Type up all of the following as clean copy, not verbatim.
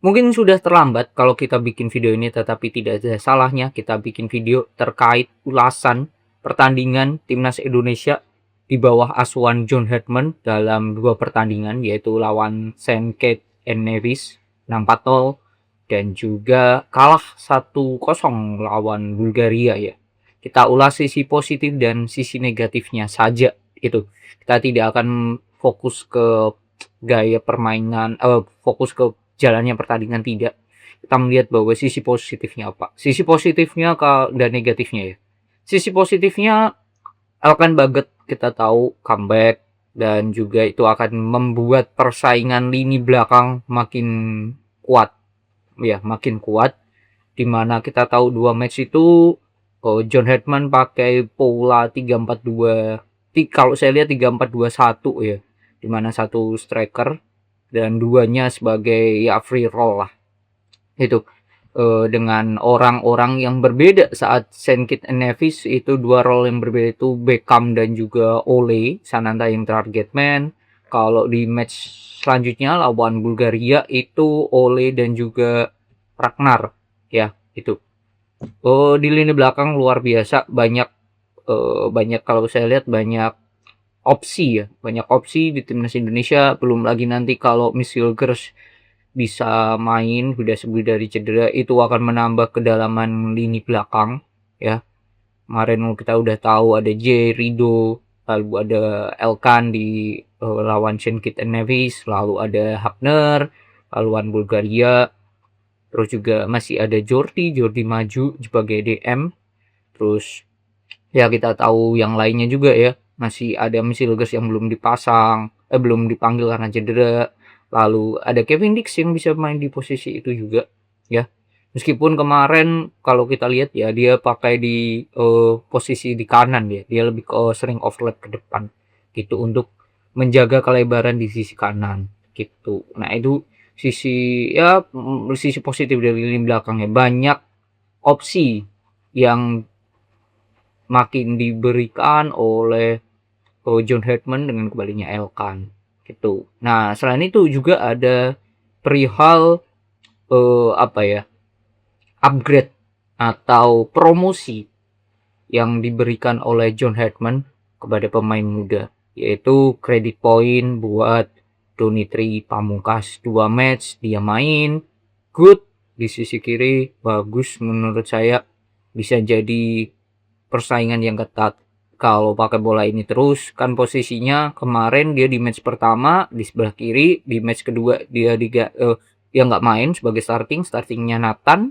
Mungkin sudah terlambat kalau kita bikin video ini, tetapi tidak ada salahnya kita bikin video terkait ulasan pertandingan timnas Indonesia di bawah asuhan John Herdman dalam 2 pertandingan, yaitu lawan St. Kitts and Nevis menang 4-0 dan juga kalah 1-0 lawan Bulgaria ya. Kita ulas sisi positif dan sisi negatifnya saja itu. Kita tidak akan fokus ke gaya permainan, fokus ke jalannya pertandingan, tidak. Kita melihat bahwa sisi positifnya apa. Sisi positifnya dan negatifnya ya. Sisi positifnya Elkan Baggett kita tahu comeback dan juga itu akan membuat persaingan lini belakang makin kuat. Ya, makin kuat. Dimana kita tahu 2 match itu John Herdman pakai pola 3-4-2. Kalau saya lihat 3-4-2-1 ya. Dimana satu striker dan duanya sebagai ya free roll lah. Itu dengan orang-orang yang berbeda. Saat St. Kitts and Nevis itu 2 role yang berbeda, itu Beckham dan juga Ole Sananta yang target man. Kalau di match selanjutnya lawan Bulgaria itu Ole dan juga Ragnar ya itu. Di lini belakang luar biasa banyak kalau saya lihat banyak opsi ya, banyak opsi di timnas Indonesia. Belum lagi nanti kalau Misilgers bisa main sudah sembuh dari cedera, itu akan menambah kedalaman lini belakang ya. Kemarin kita udah tahu ada J, Rido, lalu ada Elkan di lawan St. Kitts and Nevis, lalu ada Hafner lawan Bulgaria, terus juga masih ada Jordi maju sebagai DM. Terus ya kita tahu yang lainnya juga ya, masih ada Misilgers yang belum dipanggil karena cedera. Lalu ada Kevin Dix yang bisa main di posisi itu juga ya. Meskipun kemarin kalau kita lihat ya dia pakai di posisi di kanan ya. Dia lebih ke sering overlap ke depan gitu untuk menjaga kelebaran di sisi kanan gitu. Nah, itu sisi positif dari lini belakangnya. Banyak opsi yang makin diberikan oleh John Herdman dengan kembalinya Elkan gitu. Nah, selain itu juga ada perihal upgrade atau promosi yang diberikan oleh John Herdman kepada pemain muda, yaitu credit point buat Donitri Pamungkas. 2 match dia main good di sisi kiri, bagus menurut saya, bisa jadi persaingan yang ketat. Kalau pakai bola ini terus, kan posisinya kemarin dia di match pertama di sebelah kiri, di match kedua dia nggak main sebagai startingnya Nathan.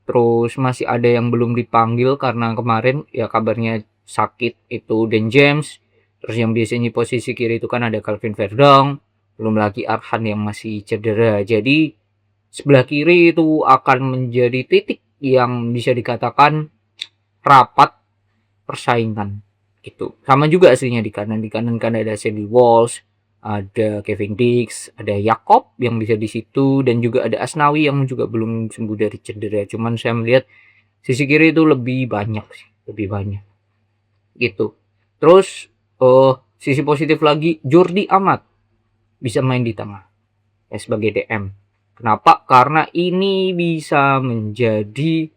Terus masih ada yang belum dipanggil karena kemarin ya kabarnya sakit, itu Dan James. Terus yang biasanya posisi kiri itu kan ada Calvin Verdong, belum lagi Arhan yang masih cedera. Jadi sebelah kiri itu akan menjadi titik yang bisa dikatakan rapat persaingan gitu. Sama juga aslinya di kanan kan ada Sandy Walsh, ada Kevin Dix, ada Yakob yang bisa di situ, dan juga ada Asnawi yang juga belum sembuh dari cedera. Cuman saya melihat sisi kiri itu lebih banyak gitu. Terus sisi positif lagi, Jordi Amat bisa main di tengah ya sebagai DM. Kenapa? Karena ini bisa menjadi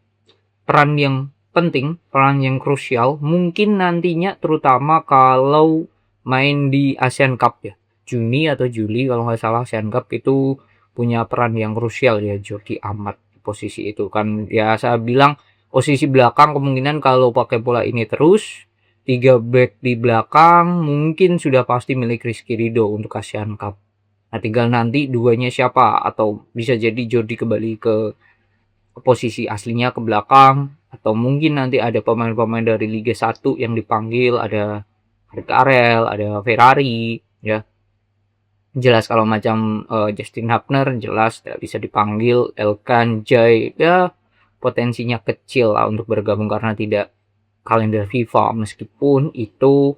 peran yang penting, peran yang krusial mungkin nantinya, terutama kalau main di ASEAN Cup ya, Juni atau Juli kalau nggak salah. ASEAN Cup itu punya peran yang krusial ya Jordi Amat di posisi itu kan. Ya saya bilang posisi belakang kemungkinan kalau pakai bola ini terus 3 back di belakang mungkin sudah pasti milik Rizky Ridho untuk ASEAN Cup. Nah, tinggal nanti duanya siapa, atau bisa jadi Jordi kembali ke posisi aslinya ke belakang, atau mungkin nanti ada pemain-pemain dari Liga 1 yang dipanggil, ada Karel, ada Ferrari ya. Jelas kalau macam Justin Hafner jelas tidak bisa dipanggil. Elkan Jai ya potensinya kecil lah untuk bergabung karena tidak kalender FIFA, meskipun itu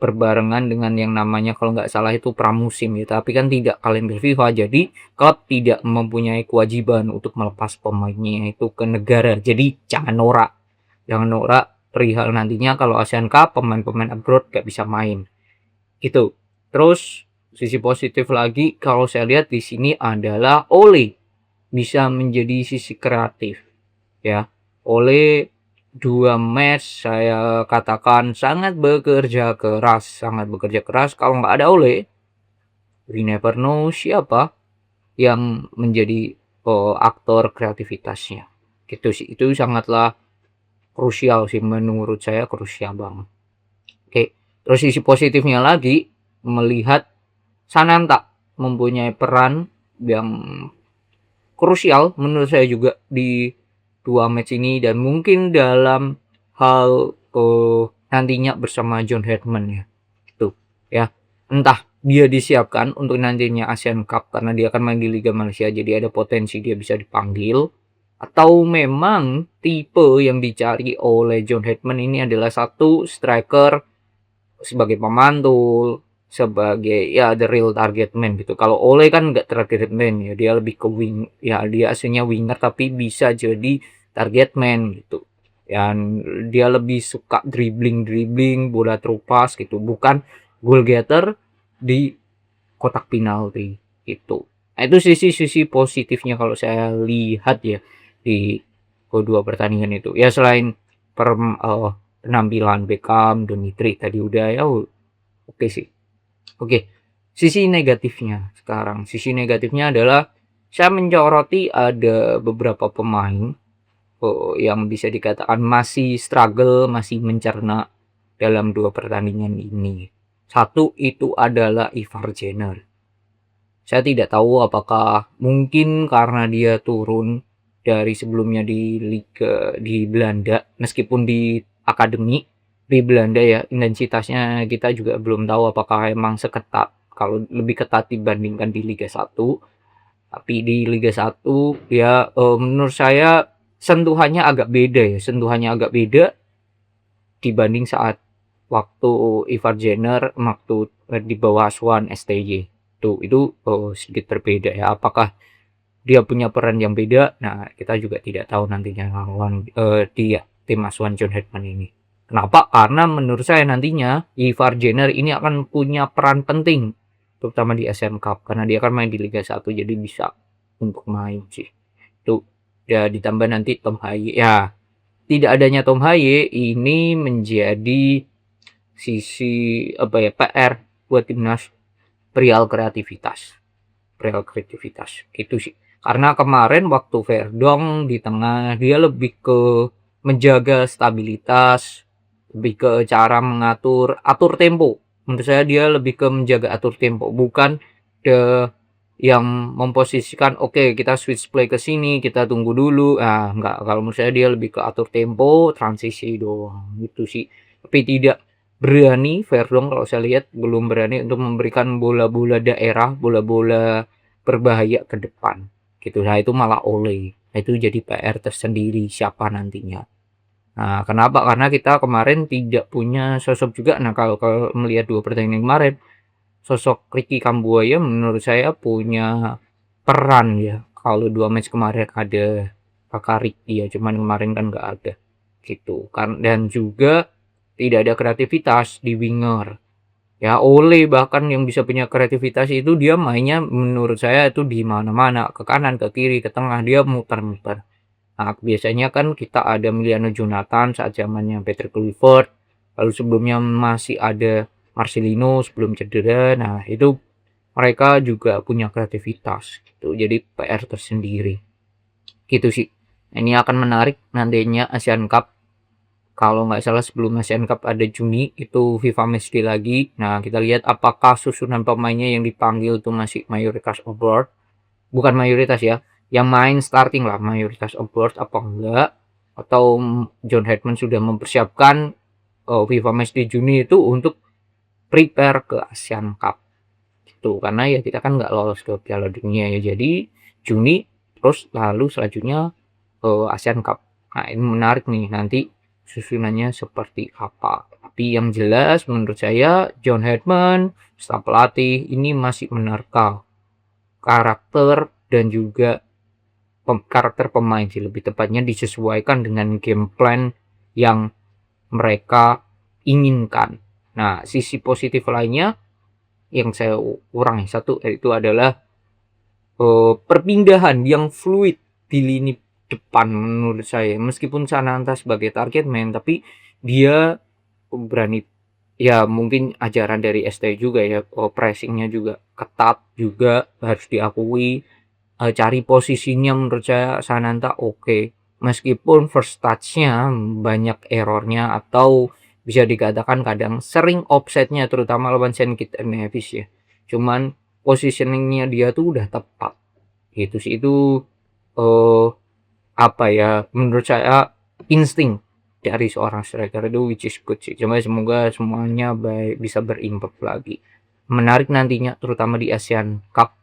berbarengan dengan yang namanya kalau nggak salah itu pramusim ya, tapi kan tidak kalender FIFA, jadi klub tidak mempunyai kewajiban untuk melepas pemainnya itu ke negara. Jadi jangan norak perihal nantinya kalau ASEAN Cup pemain-pemain abroad nggak bisa main gitu. Terus sisi positif lagi kalau saya lihat di sini adalah Ole bisa menjadi sisi kreatif ya. Oleh 2 match saya katakan sangat bekerja keras, kalau nggak ada Ole, we never know siapa yang menjadi aktor kreativitasnya. Gitu sih, itu sangatlah krusial sih, menurut saya krusial banget. Oke, terus sisi positifnya lagi, melihat Sananta mempunyai peran yang krusial menurut saya juga di 2 match ini, dan mungkin dalam hal nantinya bersama John Herdman ya. Itu ya. Entah dia disiapkan untuk nantinya Asian Cup karena dia akan main di Liga Malaysia, jadi ada potensi dia bisa dipanggil, atau memang tipe yang dicari oleh John Herdman ini adalah satu striker sebagai pemantul, sebagai ya the real target man gitu. Kalau Ole kan nggak target man ya, dia lebih ke wing ya, dia aslinya winger tapi bisa jadi target man gitu. Dan dia lebih suka dribbling bola terupas gitu, bukan goal getter di kotak penalti gitu. Nah, itu sisi-sisi positifnya kalau saya lihat ya di kedua pertandingan itu. Ya selain penampilan Beckham, Dimitri tadi udah ya, oke sih. Oke, sisi negatifnya sekarang. Sisi negatifnya adalah saya menyoroti ada beberapa pemain yang bisa dikatakan masih struggle, masih mencerna dalam 2 pertandingan ini. Satu itu adalah Ivar Jenner. Saya tidak tahu apakah mungkin karena dia turun dari sebelumnya di liga di Belanda, meskipun di akademi di Belanda ya, intensitasnya kita juga belum tahu apakah emang seketat, kalau lebih ketat dibandingkan di Liga 1. Tapi di Liga 1 ya, menurut saya sentuhannya agak beda dibanding saat waktu Ivar Jenner waktu di bawah asuhan STY. Itu sedikit berbeda ya. Apakah dia punya peran yang beda? Nah, kita juga tidak tahu nantinya lawan dia tim asuhan John Herdman ini. Kenapa? Karena menurut saya nantinya Ivar Jenner ini akan punya peran penting, terutama di ASEAN Cup, karena dia akan main di Liga 1, jadi bisa untuk main sih. Itu ya, ditambah nanti Tom Haye. Ya, tidak adanya Tom Haye ini menjadi sisi apa ya, PR buat timnas perihal kreativitas gitu sih. Karena kemarin waktu Verdong di tengah dia lebih ke menjaga stabilitas, lebih ke cara atur tempo. Menurut saya dia lebih ke menjaga atur tempo, bukan yang memposisikan oke, kita switch play ke sini, kita tunggu dulu. Ah, enggak, kalau menurut saya dia lebih ke atur tempo, transisi doang gitu sih. Tapi tidak berani, Verdong kalau saya lihat belum berani untuk memberikan bola-bola daerah, bola-bola berbahaya ke depan gitu. Nah, itu malah Ole. Nah, itu jadi PR tersendiri siapa nantinya. Nah, kenapa? Karena kita kemarin tidak punya sosok juga. Nah, kalau melihat 2 pertandingan kemarin, sosok Ricky Kambuaya menurut saya punya peran ya. Kalau 2 match kemarin ada Kakak Ricky ya, cuman kemarin kan nggak ada gitu kan. Dan juga tidak ada kreativitas di winger. Ya, Ole bahkan yang bisa punya kreativitas itu dia mainnya menurut saya itu di mana-mana, ke kanan, ke kiri, ke tengah, dia muter-muter. Nah, biasanya kan kita ada Emiliano Jonathan saat zamannya Patrick Kluivert, lalu sebelumnya masih ada Marcelino sebelum cedera. Nah, itu mereka juga punya kreativitas gitu. Jadi PR tersendiri. Gitu sih. Ini akan menarik nantinya ASEAN Cup. Kalau nggak salah sebelum ASEAN Cup ada Juni itu FIFA Matchday lagi. Nah, kita lihat apakah susunan pemainnya yang dipanggil itu masih mayoritas abroad. Bukan mayoritas ya, yang main starting lah mayoritas abroad apa enggak, atau John Herdman sudah mempersiapkan FIFA Matchday Juni itu untuk prepare ke ASEAN Cup gitu. Karena ya kita kan nggak lolos ke Piala Dunia ya, jadi Juni terus lalu selanjutnya ASEAN Cup. Nah, ini menarik nih nanti susunannya seperti apa. Tapi yang jelas menurut saya John Herdman, staf pelatih ini masih menerka karakter dan juga karakter pemain sih, lebih tepatnya disesuaikan dengan game plan yang mereka inginkan. Nah, sisi positif lainnya yang saya urangi satu, yaitu adalah perpindahan yang fluid di lini depan menurut saya. Meskipun Sananta sebagai target man, tapi dia berani, ya mungkin ajaran dari ST juga ya, pressingnya juga ketat juga harus diakui. Cari posisinya menurut saya Sananta oke. Meskipun first touch-nya banyak errornya atau bisa dikatakan kadang sering offsetnya terutama lawan Saint Kitts and Nevis ya. Cuman positioningnya dia tuh udah tepat gitu sih. Itu eh apa ya, menurut saya insting dari seorang striker itu which is good sih. Cuma semoga semuanya baik, bisa berimprove lagi. Menarik nantinya terutama di Asian Cup,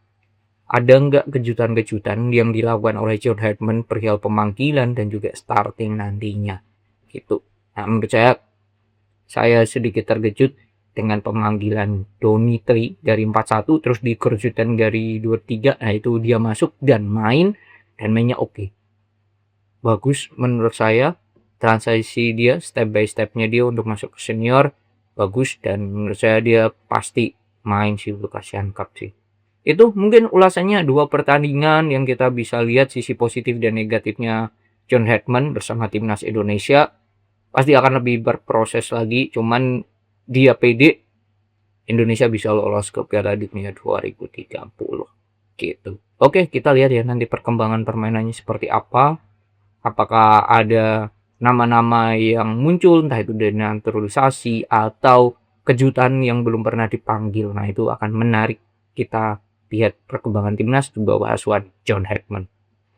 ada nggak kejutan-kejutan yang dilakukan oleh John Herdman perihal pemanggilan dan juga starting nantinya gitu. Nah, menurut saya sedikit terkejut dengan pemanggilan Donitri dari 4-1 terus dikejutan dari 2-3. Nah, itu dia masuk dan mainnya oke. Bagus menurut saya, transisi dia step by stepnya dia untuk masuk ke senior bagus, dan menurut saya dia pasti main sih untuk Asian Cup sih. Itu mungkin ulasannya 2 pertandingan yang kita bisa lihat sisi positif dan negatifnya John Herdman bersama timnas Indonesia. Pasti akan lebih berproses lagi, cuman dia pede Indonesia bisa lolos ke Piala Dunia 2030 gitu. Oke, kita lihat ya nanti perkembangan permainannya seperti apa. Apakah ada nama-nama yang muncul, entah itu dari naturalisasi atau kejutan yang belum pernah dipanggil. Nah, itu akan menarik kita lihat perkembangan timnas di bawah asuhan John Herdman.